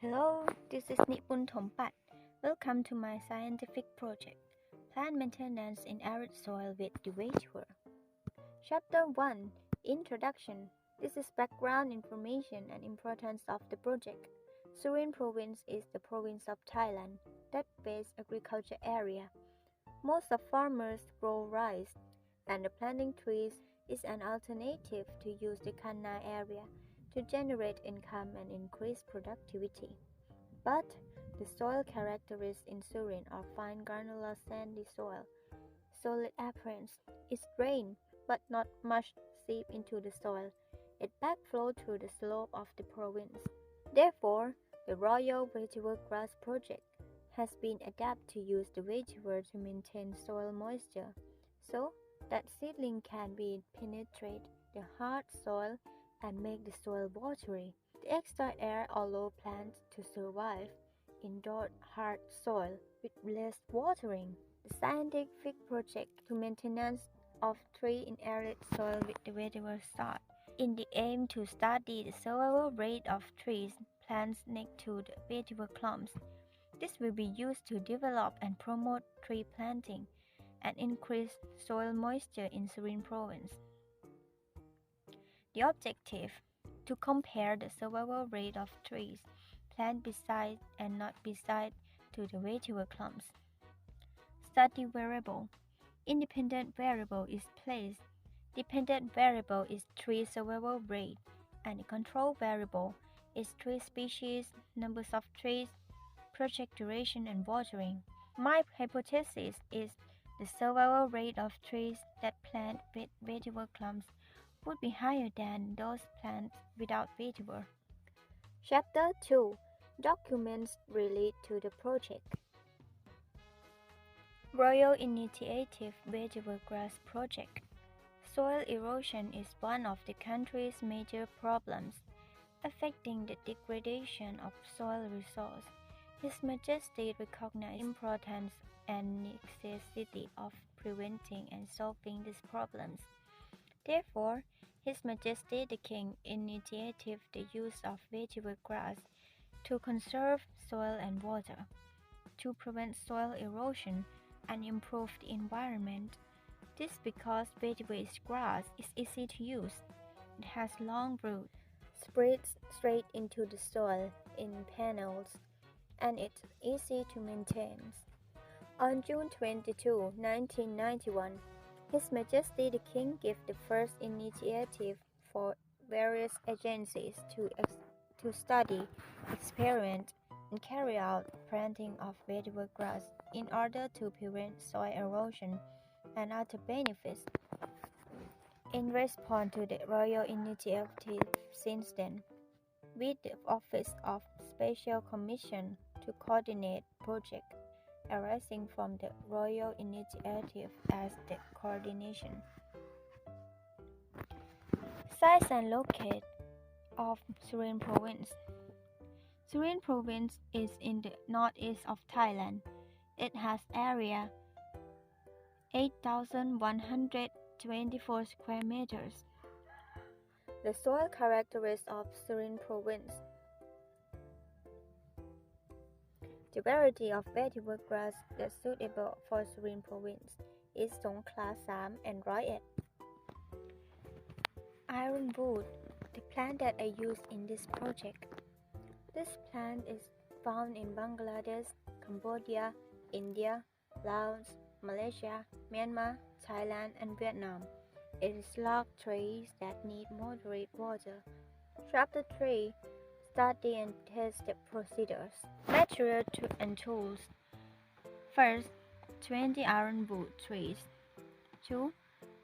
Hello, this is Nipoon. Welcome to my scientific project, Plant Maintenance in Arid Soil with the Vetiver. Chapter 1, Introduction. This is background information and importance of the project. Surin Province is the province of Thailand that best agriculture area. Most of farmers grow rice, and the planting trees is an alternative to use the Kanna area to generate income and increase productivity. But the soil characteristics in Surin are fine granular sandy soil, solid appearance. It's rain, but not much seep into the soil. It backflows through the slope of the province. Therefore, the Royal Vetiver Grass Project has been adapted to use the vetiver to maintain soil moisture, so that seedling can penetrate the hard soil and make the soil watery. The extra air allows plants to survive in hard soil with less watering. The scientific project to maintenance of tree in arid soil with the vetiver start in the aim to study the survival rate of trees plants next to the vetiver clumps. This will be used to develop and promote tree planting and increase soil moisture in Surin Province. The objective to compare the survival rate of trees planted beside and not beside to the vetiver clumps. Study variable. Independent variable is placed. Dependent variable is tree survival rate, and the control variable is tree species, numbers of trees, project duration, and watering. My hypothesis is the survival rate of trees that plant with vetiver clumps would be higher than those planted without vetiver. Chapter 2, Documents related to the project. Royal Initiative Vetiver Grass Project. Soil erosion is one of the country's major problems, affecting the degradation of soil resource. His Majesty recognized the importance and necessity of preventing and solving these problems. Therefore, His Majesty the King initiated the use of vetiver grass to conserve soil and water, to prevent soil erosion and improve the environment. This because vetiver grass is easy to use. It has long roots, spreads straight into the soil in panels, and it's easy to maintain. On June 22, 1991, His Majesty the King gave the first initiative for various agencies to study, experiment, and carry out planting of vetiver grass in order to prevent soil erosion and other benefits. In response to the Royal Initiative since then, with the Office of Special Commission to coordinate project arising from the Royal Initiative as the coordination. Size and locale of Surin Province. Surin Province is in the northeast of Thailand. It has area 8,124 square meters. The soil characteristics of Surin Province. The variety of vetiver grass that's suitable for Surin Province is Songkhla 3 and Royet. Ironwood, the plant that I used in this project. This plant is found in Bangladesh, Cambodia, India, Laos, Malaysia, Myanmar, Thailand, and Vietnam. It is log trees that need moderate water. Chapter 3, Study and test the procedures. Material and tools. First, 20 ironwood trees. 2.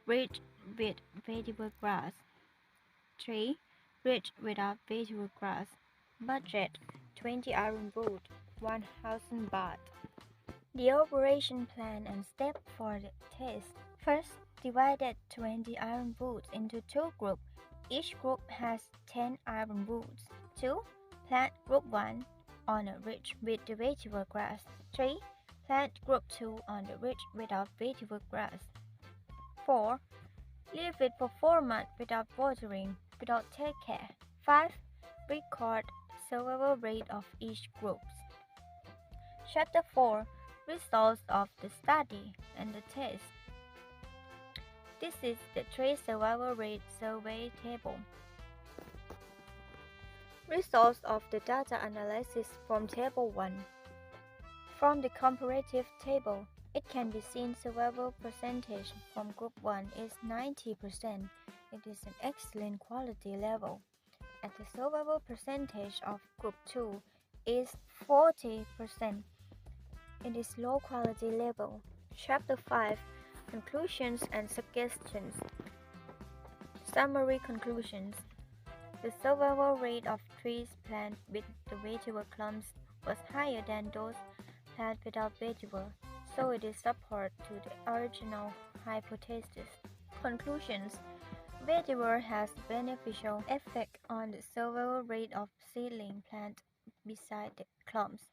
Ridge with vetiver grass. 3. Ridge without vetiver grass. Budget 20 ironwood, 1,000 baht. The operation plan and step for the test. First, divided 20 ironwoods into 2 groups. Each group has 10 ironwoods. 2. Plant group 1 on a ridge with the vetiver grass. 3. Plant group 2 on the ridge without vetiver grass. 4. Leave it for 4 months without watering, without take care. 5. Record survival rate of each group. Chapter 4 Results of the Study and the Test. This is the tree survival rate survey table. Results of the data analysis from Table 1. From the comparative table, it can be seen survival percentage from Group 1 is 90%. It is an excellent quality level. And the survival percentage of Group 2 is 40%. It is low quality level. Chapter 5 Conclusions and Suggestions. Summary conclusions. The survival rate of trees planted with the vetiver clumps was higher than those planted without vetiver, so it is support to the original hypothesis. Conclusions. Vetiver has beneficial effect on the survival rate of seedling plant beside the clumps,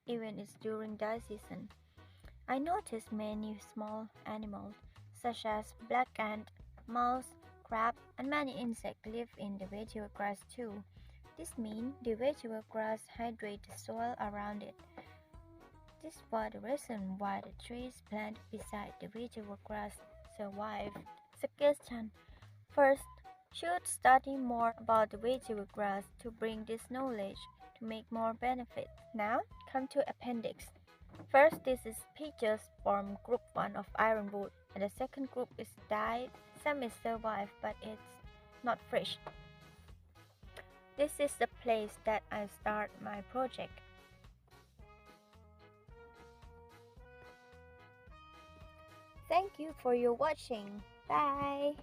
even it's during dry season. I noticed many small animals, such as black ant, mouse, crab, and many insects live in the vetiver grass too. This means the vetiver grass hydrates the soil around it. This was the reason why the trees planted beside the vetiver grass survived. Suggestion. First, should study more about the vetiver grass to bring this knowledge to make more benefit. Now, come to appendix. First, this is pictures from group 1 of ironwood, and the second group is died. Some is survived, but it's not fresh. This is the place that I start my project. Thank you for your watching. Bye.